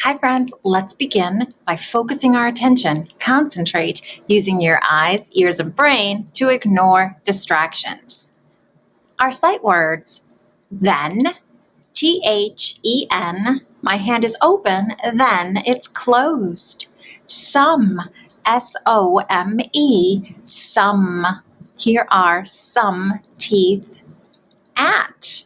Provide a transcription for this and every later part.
Hi friends, let's begin by focusing our attention. Concentrate using your eyes, ears, and brain to ignore distractions. Our sight words, then, THEN, my hand is open, then it's closed. Some, SOME, some. Here are some teeth. At,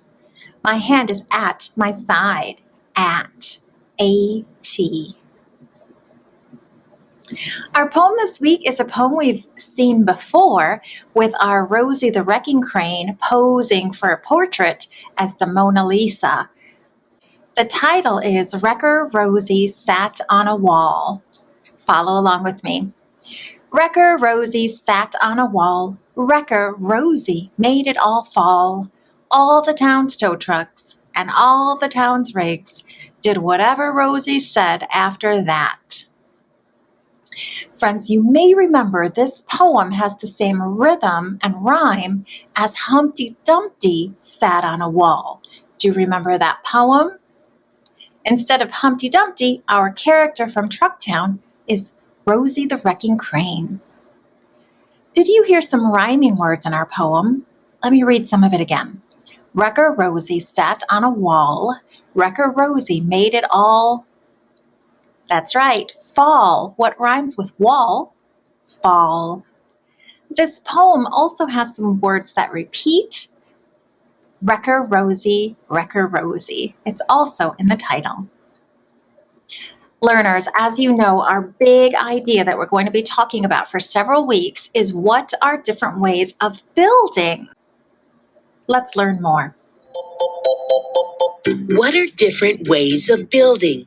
my hand is at my side, at. A-T. Our poem this week is a poem we've seen before with our Rosie the Wrecking Crane posing for a portrait as the Mona Lisa. The title is Wrecker Rosie Sat on a Wall. Follow along with me. Wrecker Rosie sat on a wall. Wrecker Rosie made it all fall. All the town's tow trucks and all the town's rigs did whatever Rosie said after that. Friends, you may remember this poem has the same rhythm and rhyme as Humpty Dumpty sat on a wall. Do you remember that poem? Instead of Humpty Dumpty, our character from Trucktown is Rosie the Wrecking Crane. Did you hear some rhyming words in our poem? Let me read some of it again. Wrecker Rosie sat on a wall. Wrecker Rosie made it all. That's right, fall. What rhymes with wall? Fall. This poem also has some words that repeat. Wrecker Rosie, Wrecker Rosie. It's also in the title. Learners, as you know, our big idea that we're going to be talking about for several weeks is what are different ways of building. Let's learn more. What are different ways of building?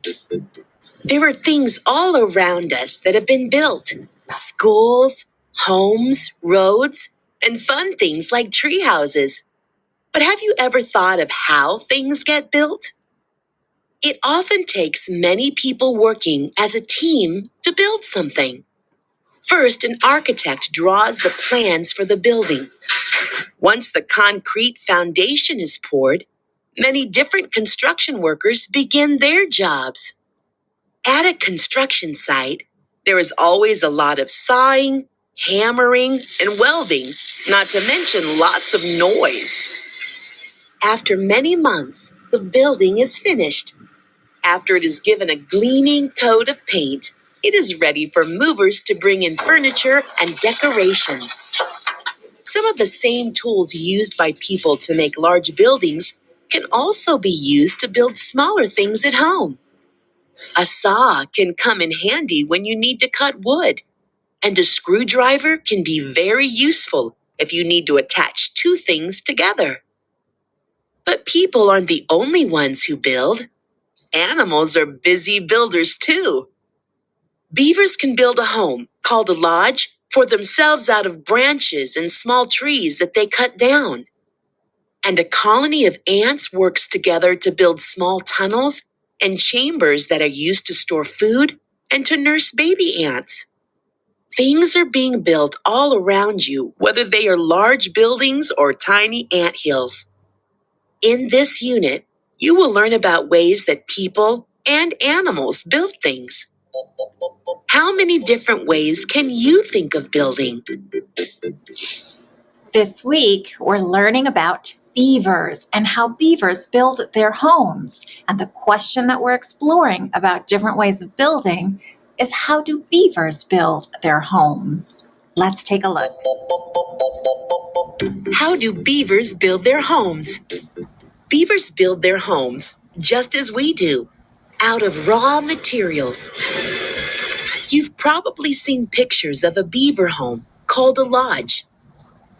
There are things all around us that have been built. Schools, homes, roads, and fun things like tree houses. But have you ever thought of how things get built? It often takes many people working as a team to build something. First, an architect draws the plans for the building. Once the concrete foundation is poured, many different construction workers begin their jobs. At a construction site, there is always a lot of sawing, hammering, and welding, not to mention lots of noise. After many months, the building is finished. After it is given a gleaming coat of paint, it is ready for movers to bring in furniture and decorations. Some of the same tools used by people to make large buildings can also be used to build smaller things at home. A saw can come in handy when you need to cut wood, and a screwdriver can be very useful if you need to attach two things together. But people aren't the only ones who build. Animals are busy builders too. Beavers can build a home, called a lodge, for themselves out of branches and small trees that they cut down. And a colony of ants works together to build small tunnels and chambers that are used to store food and to nurse baby ants. Things are being built all around you, whether they are large buildings or tiny anthills. In this unit, you will learn about ways that people and animals build things. How many different ways can you think of building? This week, we're learning about beavers and how beavers build their homes. And the question that we're exploring about different ways of building is, how do beavers build their home? Let's take a look. How do beavers build their homes? Beavers build their homes just as we do, out of raw materials. You've probably seen pictures of a beaver home called a lodge.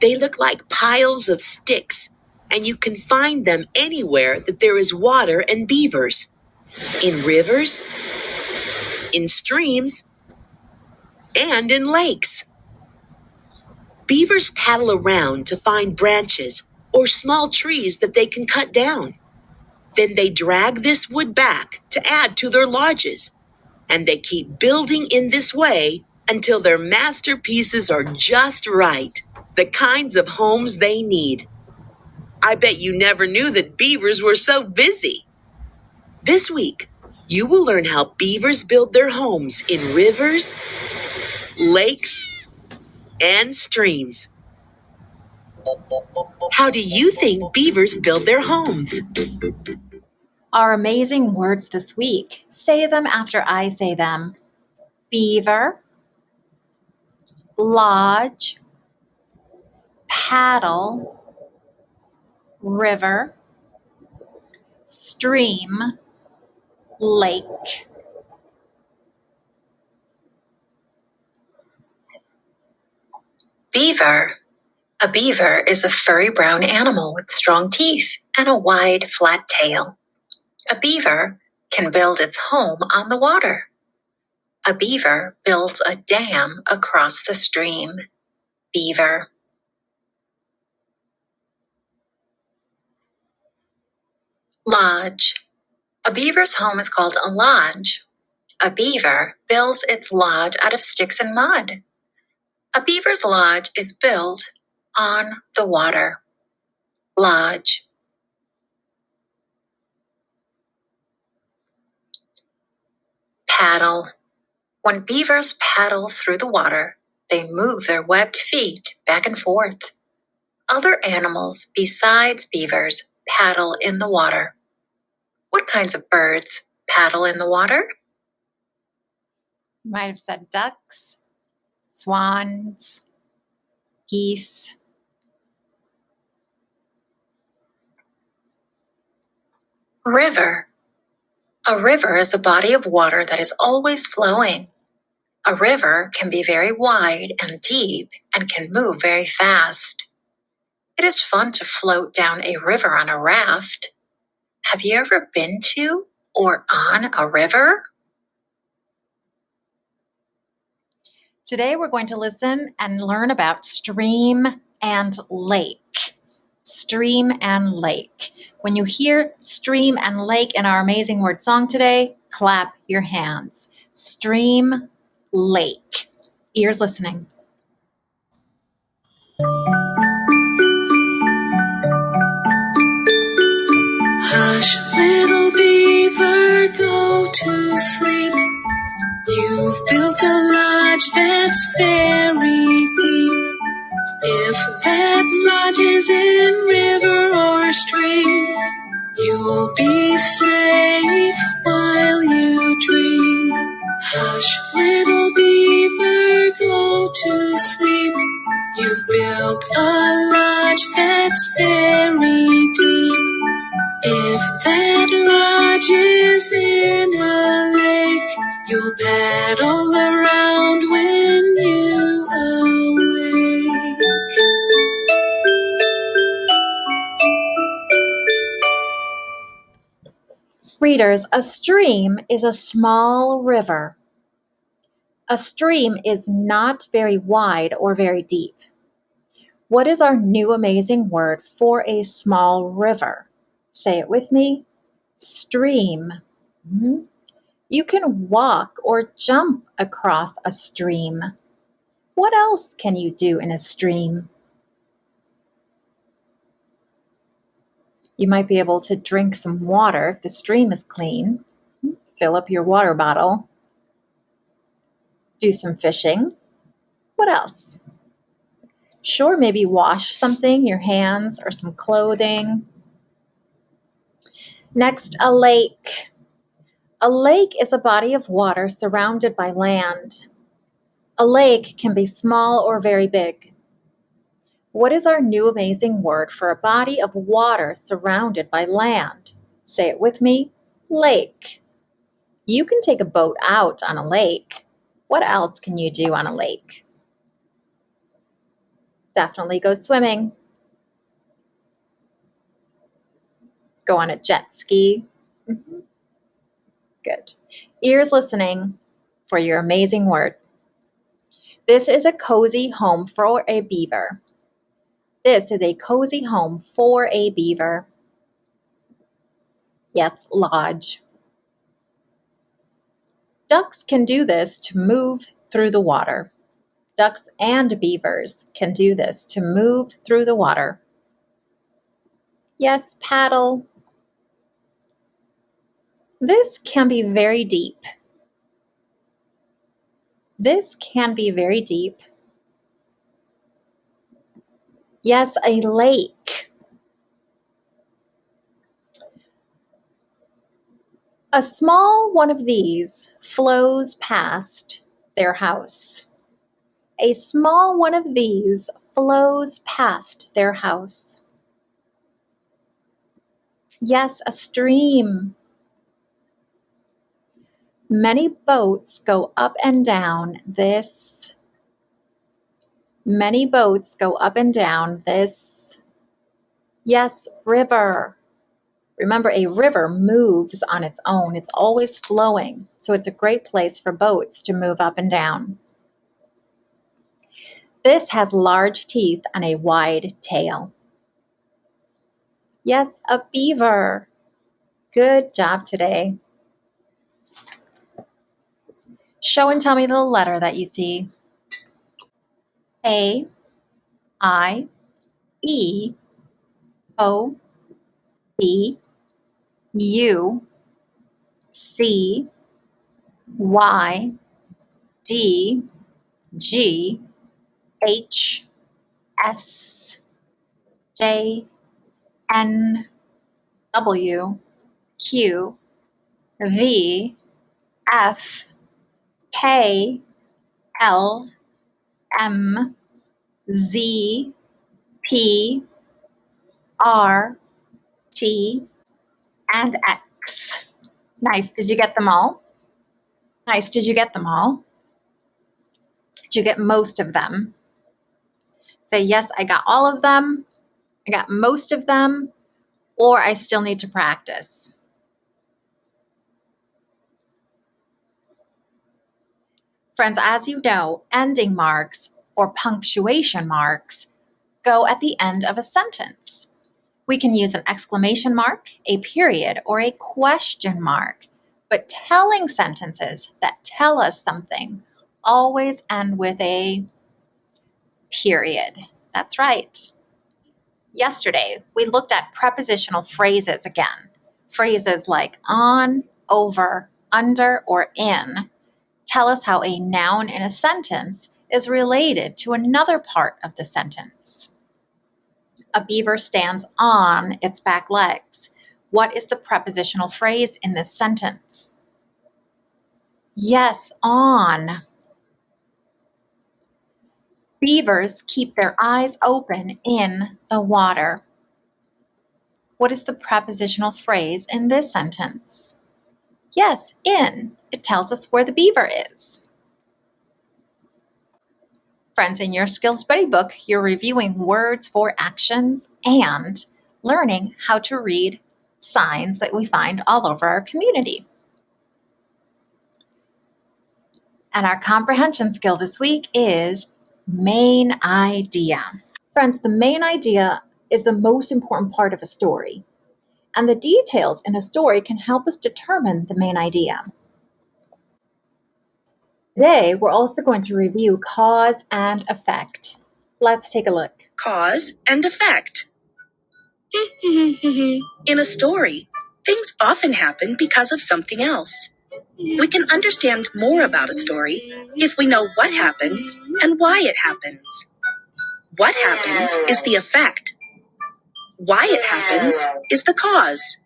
They look like piles of sticks, and you can find them anywhere that there is water and beavers. In rivers, in streams, and in lakes. Beavers paddle around to find branches or small trees that they can cut down. Then they drag this wood back to add to their lodges, and they keep building in this way until their masterpieces are just right, the kinds of homes they need. I bet you never knew that beavers were so busy. This week, You will learn how beavers build their homes in rivers, lakes, and streams. How do you think beavers build their homes? Our amazing words this week. Say them after I say them. Beaver, lodge, paddle, river, stream, lake. Beaver. A beaver is a furry brown animal with strong teeth and a wide, flat tail. A beaver can build its home on the water. A beaver builds a dam across the stream. Beaver. Lodge. A beaver's home is called a lodge. A beaver builds its lodge out of sticks and mud. A beaver's lodge is built on the water. Lodge. Paddle. When beavers paddle through the water, they move their webbed feet back and forth. Other animals besides beavers paddle in the water. What kinds of birds paddle in the water? You might have said ducks, swans, geese. River. A river is a body of water that is always flowing. A river can be very wide and deep and can move very fast. It is fun to float down a river on a raft. Have you ever been to or on a river? Today we're going to listen and learn about stream and lake. Stream and lake. When you hear stream and lake in our amazing word song today, clap your hands. Stream, lake. Ears listening. Hush, little beaver, go to sleep. You've built a lodge that's very deep. If that lodge is in river or stream, you'll be safe while you dream. Hush, little beaver, go to sleep. You've built a lodge that's very deep. If that lodge is in a lake, you'll paddle around when you awake. Readers, a stream is a small river. A stream is not very wide or very deep. What is our new amazing word for a small river? Say it with me. Stream. You can walk or jump across a stream. What else can you do in a stream? You might be able to drink some water if the stream is clean. Fill up your water bottle. Do some fishing. What else? Sure, maybe wash something, your hands or some clothing. Next, a lake. A lake is a body of water surrounded by land. A lake can be small or very big. What is our new amazing word for a body of water surrounded by land? Say it with me. Lake. You can take a boat out on a lake. What else can you do on a lake? Definitely go swimming. Go on a jet ski. Good. Ears listening for your amazing word. This is a cozy home for a beaver. This is a cozy home for a beaver. Yes, lodge. Ducks can do this to move through the water. Ducks and beavers can do this to move through the water. Yes, paddle. This can be very deep. This can be very deep. Yes, a lake. A small one of these flows past their house. A small one of these flows past their house. Yes, a stream. Many boats go up and down this. Many boats go up and down this. Yes, river. Remember, a river moves on its own. It's always flowing, so it's a great place for boats to move up and down. This has large teeth and a wide tail. Yes, a beaver. Good job today. Show and tell me the letter that you see. A, I, E, O, B, U, C, Y, D, G, H, S, J, N, W, Q, V, F, K, L, M, Z, P, R, T, and X. Nice. Did you get them all? Nice. Did you get them all? Did you get most of them? Say, yes, I got all of them. I got most of them, or I still need to practice. Friends, as you know, ending marks or punctuation marks go at the end of a sentence. We can use an exclamation mark, a period, or a question mark, but telling sentences that tell us something always end with a period. That's right. Yesterday, we looked at prepositional phrases again. Phrases like on, over, under, or in tell us how a noun in a sentence is related to another part of the sentence. A beaver stands on its back legs. What is the prepositional phrase in this sentence? Yes, on. Beavers keep their eyes open in the water. What is the prepositional phrase in this sentence? Yes, in. It tells us where the beaver is. Friends, in your Skills Buddy book, you're reviewing words for actions and learning how to read signs that we find all over our community. And our comprehension skill this week is main idea. Friends, the main idea is the most important part of a story, and the details in a story can help us determine the main idea. Today, we're also going to review cause and effect. Let's take a look. Cause and effect. In a story, things often happen because of something else. We can understand more about a story if we know what happens and why it happens. What happens is the effect. Why it happens is the cause.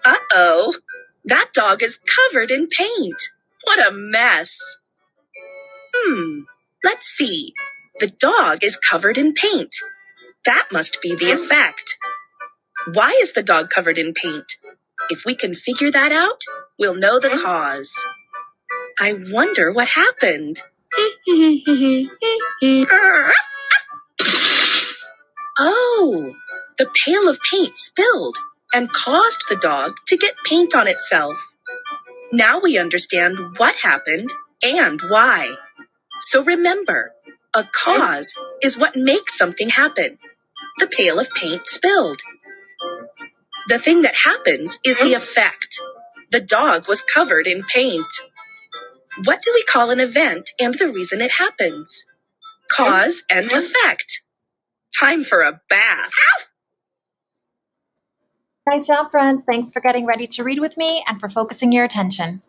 Uh-oh, that dog is covered in paint. What a mess. Let's see. The dog is covered in paint. That must be the effect. Why is the dog covered in paint? If we can figure that out, we'll know the cause. I wonder what happened. Oh, the pail of paint spilled and caused the dog to get paint on itself. Now we understand what happened and why. So remember, a cause is what makes something happen. The pail of paint spilled. The thing that happens is the effect. The dog was covered in paint. What do we call an event and the reason it happens? Cause and effect. Time for a bath. Nice job, friends. Thanks for getting ready to read with me and for focusing your attention.